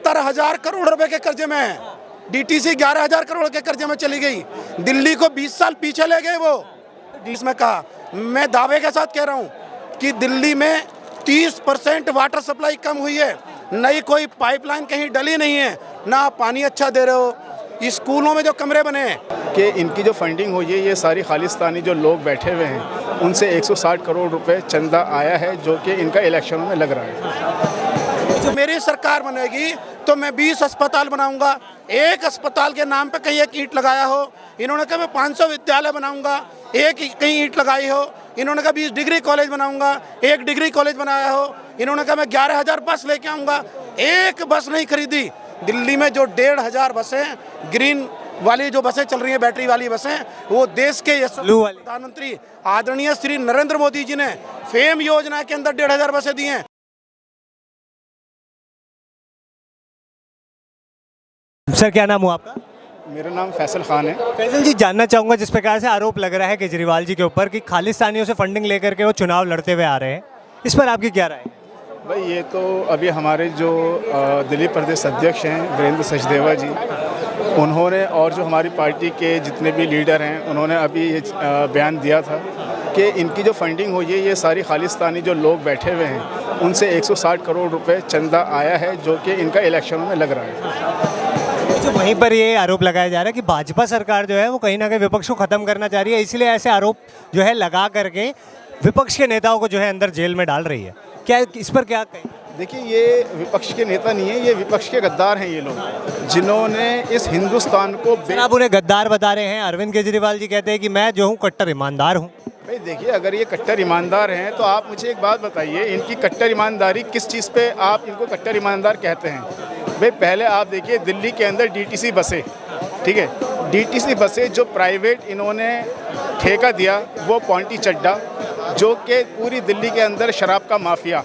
70,000 करोड़ रुपए के कर्जे में है। डीटीसी 11,000 करोड़ के कर्जे में चली गई। दिल्ली को 20 साल पीछे ले गए वो। इसमें कहा, मैं दावे के साथ कह रहा हूँ कि दिल्ली में 30% वाटर सप्लाई कम हुई है। नई कोई पाइपलाइन कहीं डली नहीं है, ना आप पानी अच्छा दे रहे हो। स्कूलों में जो कमरे बने हैं कि इनकी जो फंडिंग हुई है, ये सारी खालिस्तानी जो लोग बैठे हुए हैं उनसे 160 करोड़ रुपए चंदा आया है, जो कि इनका इलेक्शनों में लग रहा है। जो मेरी सरकार बनेगी तो मैं 20 अस्पताल बनाऊंगा। एक अस्पताल के नाम पे कहीं एक ईंट लगाया हो। इन्होंने कहा मैं 500 विद्यालय बनाऊंगा, एक कहीं ईंट लगाई हो। इन्होंने कहा 20 डिग्री कॉलेज बनाऊंगा, एक डिग्री कॉलेज बनाया हो। इन्होंने कहा मैं 11,000 बस लेके आऊँगा, एक बस नहीं खरीदी। दिल्ली में जो 1,500 बसें ग्रीन वाली जो बसें चल रही हैं, बैटरी वाली बसें, वो देश के प्रधानमंत्री आदरणीय श्री नरेंद्र मोदी जी ने फेम योजना के अंदर 1,500 बसें दी हैं। सर, क्या नाम हुआ आपका? मेरा नाम फैसल खान है। फैसल जी, जानना चाहूँगा, जिस प्रकार से आरोप लग रहा है केजरीवाल जी के ऊपर कि खालिस्तानियों से फंडिंग लेकर के वो चुनाव लड़ते हुए आ रहे हैं, इस पर आपकी क्या राय है? भाई, ये तो अभी हमारे जो दिल्ली प्रदेश अध्यक्ष हैं वीरेंद्र सचदेवा जी, उन्होंने और जो हमारी पार्टी के जितने भी लीडर हैं, उन्होंने अभी ये बयान दिया था कि इनकी जो फंडिंग हुई है, ये सारी खालिस्तानी जो लोग बैठे हुए हैं उनसे 160 करोड़ रुपए चंदा आया है, जो कि इनका इलेक्शनों में लग रहा है। तो वहीं पर ये आरोप लगाया जा रहा है कि भाजपा सरकार जो है वो कहीं ना कहीं विपक्ष को खत्म करना चाह रही है, इसलिए ऐसे आरोप जो है लगा करके विपक्ष के नेताओं को जो है अंदर जेल में डाल रही है। क्या इस पर क्या कहें? देखिए, ये विपक्ष के नेता नहीं है, ये विपक्ष के गद्दार हैं ये लोग, जिन्होंने इस हिंदुस्तान को आप उन्हें गद्दार बता रहे हैं। अरविंद केजरीवाल जी कहते हैं कि मैं जो हूँ कट्टर ईमानदार हूँ। भाई देखिए, अगर ये कट्टर ईमानदार हैं तो आप मुझे एक बात बताइए, इनकी कट्टर ईमानदारी किस चीज़ पे आप इनको कट्टर ईमानदार कहते हैं? भाई पहले आप देखिए, दिल्ली के अंदर डीटीसी बसें, ठीक है, डीटीसी बसें जो प्राइवेट इन्होंने ठेका दिया, वो पॉन्टी चड्डा, जो कि पूरी दिल्ली के अंदर शराब का माफिया,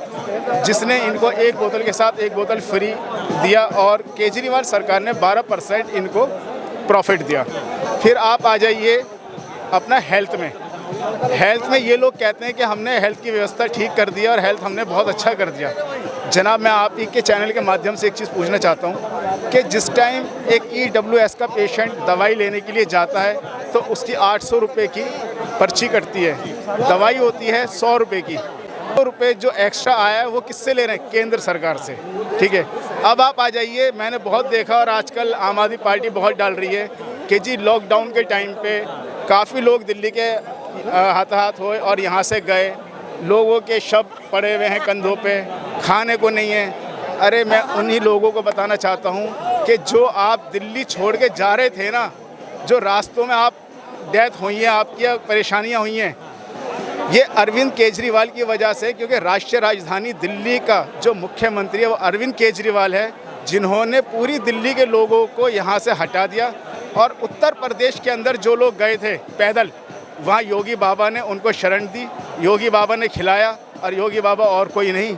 जिसने इनको एक बोतल के साथ एक बोतल फ्री दिया, और केजरीवाल सरकार ने 12% इनको प्रॉफिट दिया। फिर आप आ जाइए अपना हेल्थ में ये लोग कहते हैं कि हमने हेल्थ की व्यवस्था ठीक कर दिया और हेल्थ हमने बहुत अच्छा कर दिया। जनाब, मैं आप ही के चैनल के माध्यम से एक चीज़ पूछना चाहता हूँ कि जिस टाइम एक EWS का पेशेंट दवाई लेने के लिए जाता है तो उसकी 800 रुपये की पर्ची कटती है, दवाई होती है 100 रुपये की। 100 रुपये जो एक्स्ट्रा आया है वो किससे ले रहे हैं? केंद्र सरकार से, ठीक है। अब आप आ जाइए, मैंने बहुत देखा और आजकल आम आदमी पार्टी बहुत डाल रही है कि जी लॉकडाउन के टाइम पे काफ़ी लोग दिल्ली के हाथाहाथ हुए और यहाँ से गए, लोगों के शव पड़े हुए हैं कंधों पे, खाने को नहीं है। अरे मैं उन्हीं लोगों को बताना चाहता हूँ कि जो आप दिल्ली छोड़ के जा रहे थे ना, जो रास्तों में आप डेथ हुई है, आपकी परेशानियाँ हुई हैं, ये अरविंद केजरीवाल की वजह से, क्योंकि राष्ट्रीय राजधानी दिल्ली का जो मुख्यमंत्री है वो अरविंद केजरीवाल है, जिन्होंने पूरी दिल्ली के लोगों को यहाँ से हटा दिया। और उत्तर प्रदेश के अंदर जो लोग गए थे पैदल, वहाँ योगी बाबा ने उनको शरण दी, योगी बाबा ने खिलाया, और योगी बाबा और कोई नहीं,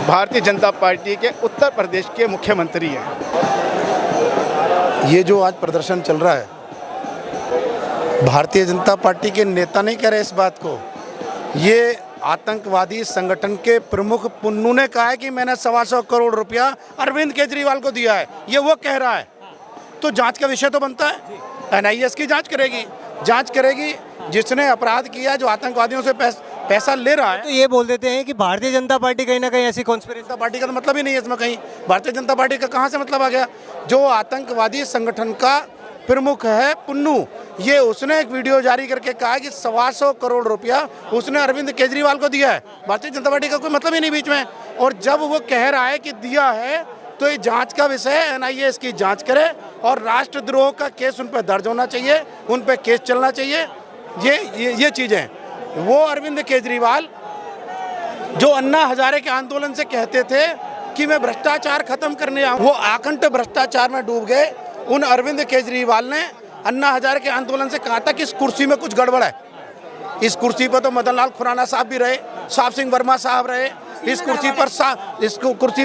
भारतीय जनता पार्टी के उत्तर प्रदेश के मुख्यमंत्री हैं। ये जो आज प्रदर्शन चल रहा है, भारतीय जनता पार्टी के नेता नहीं कह रहे इस बात को, ये आतंकवादी संगठन के प्रमुख पुन्नू ने कहा है कि मैंने 125 करोड़ रुपया अरविंद केजरीवाल को दिया है, ये वो कह रहा है। तो जांच का विषय तो बनता है, NIS की जांच करेगी, जिसने अपराध किया, जो आतंकवादियों से पैसा ले रहा है। तो ये बोल देते हैं कि भारतीय जनता पार्टी कहीं ना कहीं ऐसी जनता पार्टी का तो मतलब ही नहीं है इसमें कहीं। भारतीय जनता पार्टी का कहाँ से मतलब आ गया? जो आतंकवादी संगठन का प्रमुख है पुन्नू, ये उसने एक वीडियो जारी करके कहा कि 125 करोड़ रुपया उसने अरविंद केजरीवाल को दिया है। भारतीय जनता पार्टी का कोई मतलब ही नहीं बीच में। और जब वो कह रहा है कि दिया है, तो ये जांच का विषय है, NIS की जांच करे और राष्ट्रद्रोह का केस उन पर दर्ज होना चाहिए, उन पर केस चलना चाहिए। ये चीज़ें वो अरविंद केजरीवाल जो अन्ना हजारे के आंदोलन से कहते थे कि मैं भ्रष्टाचार खत्म करने आऊँ, वो आकंठ भ्रष्टाचार में डूब गए। उन अरविंद केजरीवाल ने अन्ना हजारे के आंदोलन से कहा था कि इस कुर्सी में कुछ गड़बड़ है। इस कुर्सी पर तो मदन लाल खुराना साहब भी रहे, साहब सिंह वर्मा साहब रहे, इस कुर्सी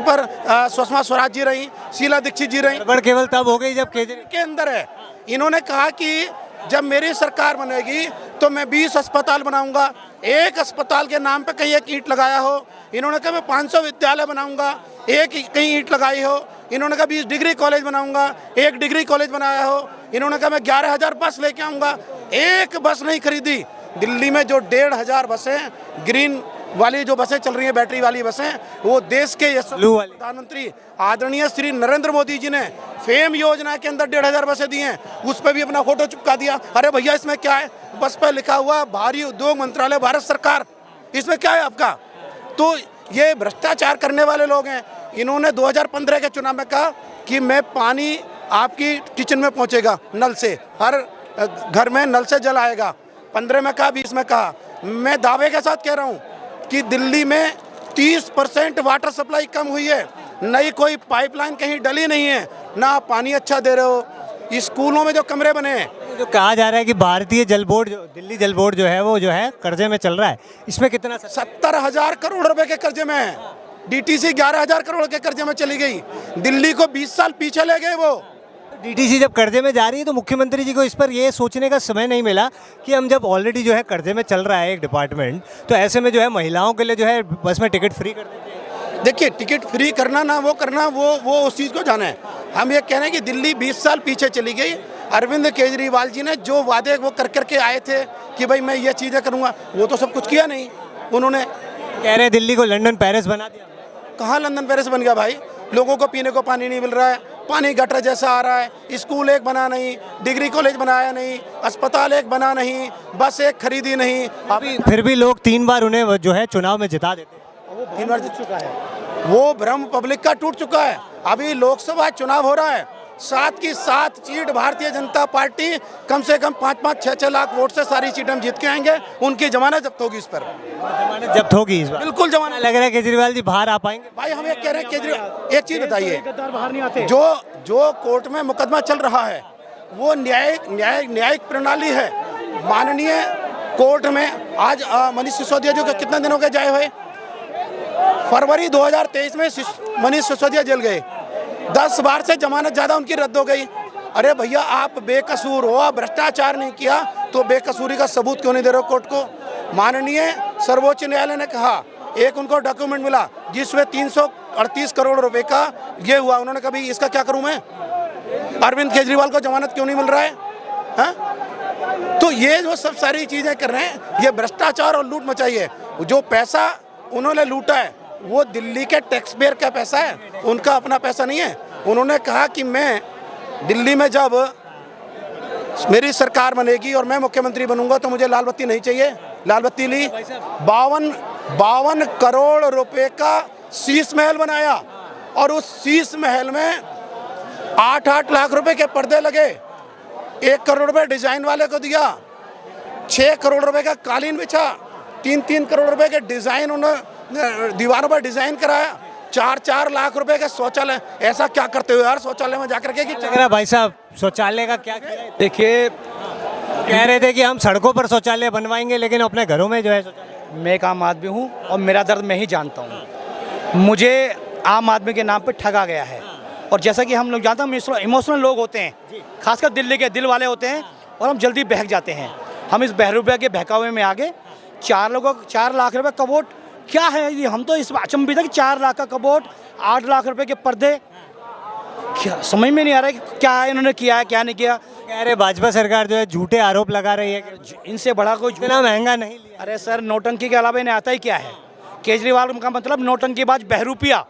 पर सुषमा स्वराज जी रही, शीला दीक्षित जी रही। गड़बड़ केवल तब हो गई जब केजरीवाल के अंदर है। इन्होंने कहा कि जब मेरी सरकार बनेगी तो मैं 20 अस्पताल बनाऊंगा, एक अस्पताल के नाम पे कहीं एक ईंट लगाया हो। इन्होंने कहा मैं 500 विद्यालय बनाऊंगा, एक कहीं ईंट लगाई हो। इन्होंने कहा 20 डिग्री कॉलेज बनाऊंगा, 1 डिग्री कॉलेज बनाया हो। इन्होंने कहा मैं 11,000 बस लेके आऊंगा, एक बस नहीं खरीदी। दिल्ली में जो 1,500 बसें ग्रीन वाली जो बसें चल रही हैं, बैटरी वाली बसें, वो देश के ब्लू वाली। प्रधानमंत्री आदरणीय श्री नरेंद्र मोदी जी ने फेम योजना के अंदर 1,500 बसें दी हैं, उस पर भी अपना फोटो चिपका दिया। अरे भैया इसमें क्या है, बस पर लिखा हुआ भारी उद्योग मंत्रालय भारत सरकार, इसमें क्या है आपका? तो ये भ्रष्टाचार करने वाले लोग हैं। इन्होंने 2015 के चुनाव में कहा कि मैं पानी आपकी किचन में पहुंचेगा नल से, हर घर में नल से जल आएगा। 15 में कहा, 20 में कहा। मैं दावे के साथ कह रहा हूँ कि दिल्ली में 30% वाटर सप्लाई कम हुई है, नई कोई पाइपलाइन कहीं डली नहीं है, ना आप पानी अच्छा दे रहे हो। स्कूलों में जो कमरे बने हैं, जो कहा जा रहा है कि भारतीय जल बोर्ड दिल्ली जल बोर्ड जो है वो जो है कर्जे में चल रहा है, इसमें कितना 70,000 करोड़ रुपए के कर्जे में है। डीटीसी 11,000 करोड़ के कर्जे में चली गई, दिल्ली को 20 साल पीछे ले गए वो। डीटीसी जब कर्जे में जा रही है तो मुख्यमंत्री जी को इस पर ये सोचने का समय नहीं मिला कि हम जब ऑलरेडी जो है कर्जे में चल रहा है एक डिपार्टमेंट, तो ऐसे में जो है महिलाओं के लिए जो है बस में टिकट फ्री कर देते हैं। देखिए, टिकट फ्री करना ना वो करना, वो उस चीज़ को जाना है। हम ये कह रहे हैं कि दिल्ली 20 साल पीछे चली गई। अरविंद केजरीवाल जी ने जो वादे वो करके आए थे कि भाई मैं ये चीज़ें करूँगा, वो तो सब कुछ किया नहीं उन्होंने। कह रहे हैं दिल्ली को लंदन पेरिस बना दिया। कहाँ लंदन पेरिस बन गया भाई? लोगों को पीने को पानी नहीं मिल रहा है, पानी गटर जैसा आ रहा है, स्कूल एक बना नहीं, डिग्री कॉलेज बनाया नहीं, अस्पताल एक बना नहीं, बस एक खरीदी नहीं। अभी फिर भी लोग 3 बार उन्हें वो जो है चुनाव में जिता देते हैं। वो 3 बार जीत चुका है, वो भ्रम पब्लिक का टूट चुका है। अभी लोकसभा चुनाव हो रहा है, 7 की 7 सीट भारतीय जनता पार्टी कम से कम 5-5, 6-6 लाख वोट से सारी सीटें हम जीत के आएंगे। उनकी जमानत जब्त होगी इस पर, जमानत जब्त होगी इस बार। बिल्कुल जमानत। लग रहा है केजरीवाल जी बाहर आ पाएंगे। भाई हम ये कह रहे हैं केजरीवाल, एक चीज बताइए, जो कोर्ट में मुकदमा चल रहा है वो न्यायिक प्रणाली है। माननीय कोर्ट में आज मनीष सिसोदिया जो कितने दिनों के जाए हुए, फरवरी 2023 में मनीष सिसोदिया जेल गए, 10 बार से जमानत ज़्यादा उनकी रद्द हो गई। अरे भैया आप बेकसूर हो, आप भ्रष्टाचार नहीं किया तो बेकसूरी का सबूत क्यों नहीं दे रहे हो कोर्ट को? माननीय सर्वोच्च न्यायालय ने कहा, एक उनको डॉक्यूमेंट मिला जिसमें 338 करोड़ रुपए का ये हुआ। उन्होंने कभी इसका क्या करूं मैं? अरविंद केजरीवाल को जमानत क्यों नहीं मिल रहा है? हाँ? तो ये जो सब सारी चीज़ें कर रहे हैं, ये भ्रष्टाचार और लूट मचाई है। जो पैसा उन्होंने लूटा है वो दिल्ली के टैक्स पेयर का पैसा है, उनका अपना पैसा नहीं है। उन्होंने कहा कि मैं दिल्ली में जब मेरी सरकार बनेगी और मैं मुख्यमंत्री बनूंगा तो मुझे लाल बत्ती नहीं चाहिए। लाल बत्ती ली, 52 करोड़ रुपए का शीश महल बनाया और उस शीश महल में 8-8 लाख रुपए के पर्दे लगे, 1 करोड़ रुपए डिजाइन वाले को दिया, 6 करोड़ रुपए का कालीन बिछा, 3-3 करोड़ रुपए के डिजाइन उन्होंने दीवारों पर डिजाइन कराया, 4-4 लाख रुपए का शौचालय। ऐसा क्या करते हो यार शौचालय में जाकर के? लग रहा है भाई साहब शौचालय का क्या किया है? देखिए, कह रहे थे कि हम सड़कों पर शौचालय बनवाएंगे लेकिन अपने घरों में जो है शौचालय। मैं एक आम आदमी हूँ और मेरा दर्द मैं ही जानता हूँ। मुझे आम आदमी के नाम पे ठगा गया है और जैसा कि हम लोग जानते हैं इमोशनल लोग होते हैं, खासकर दिल्ली के दिल वाले होते हैं और हम जल्दी बहक जाते हैं। हम इस बहरूपिया के बहकावे में आगे 4 लाख रुपए का वोट क्या है ये? हम तो इस अचंभित है कि 4 लाख का कबोट, 8 लाख रुपए के पर्दे, क्या समझ में नहीं आ रहा है कि क्या इन्होंने किया है क्या नहीं किया। कह रहे भाजपा सरकार जो है झूठे आरोप लगा रही है कि इनसे बड़ा कोई इतना महंगा नहीं लिया। अरे सर, नौटंकी के अलावा इन्हें आता ही क्या है? केजरीवाल का मतलब नौटंकीबाज बहरूपिया।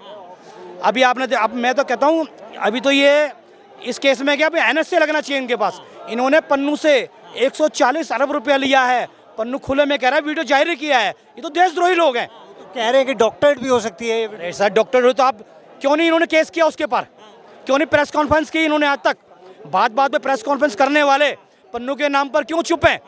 अभी आपने अब मैं तो कहता हूँ अभी तो ये इस केस में क्या NS से लगना चाहिए इनके पास। इन्होंने पन्नू से 140 अरब रुपया लिया है, पन्नू खुले में कह रहा है, वीडियो जारी किया है। ये तो देशद्रोही लोग हैं। कह रहे हैं कि डॉक्टरेट भी हो सकती है। अरे सर, डॉक्टर हो तो आप क्यों नहीं इन्होंने केस किया उसके पर? क्यों नहीं प्रेस कॉन्फ्रेंस की इन्होंने आज तक? बात बात में प्रेस कॉन्फ्रेंस करने वाले पन्नू के नाम पर क्यों चुप हैं?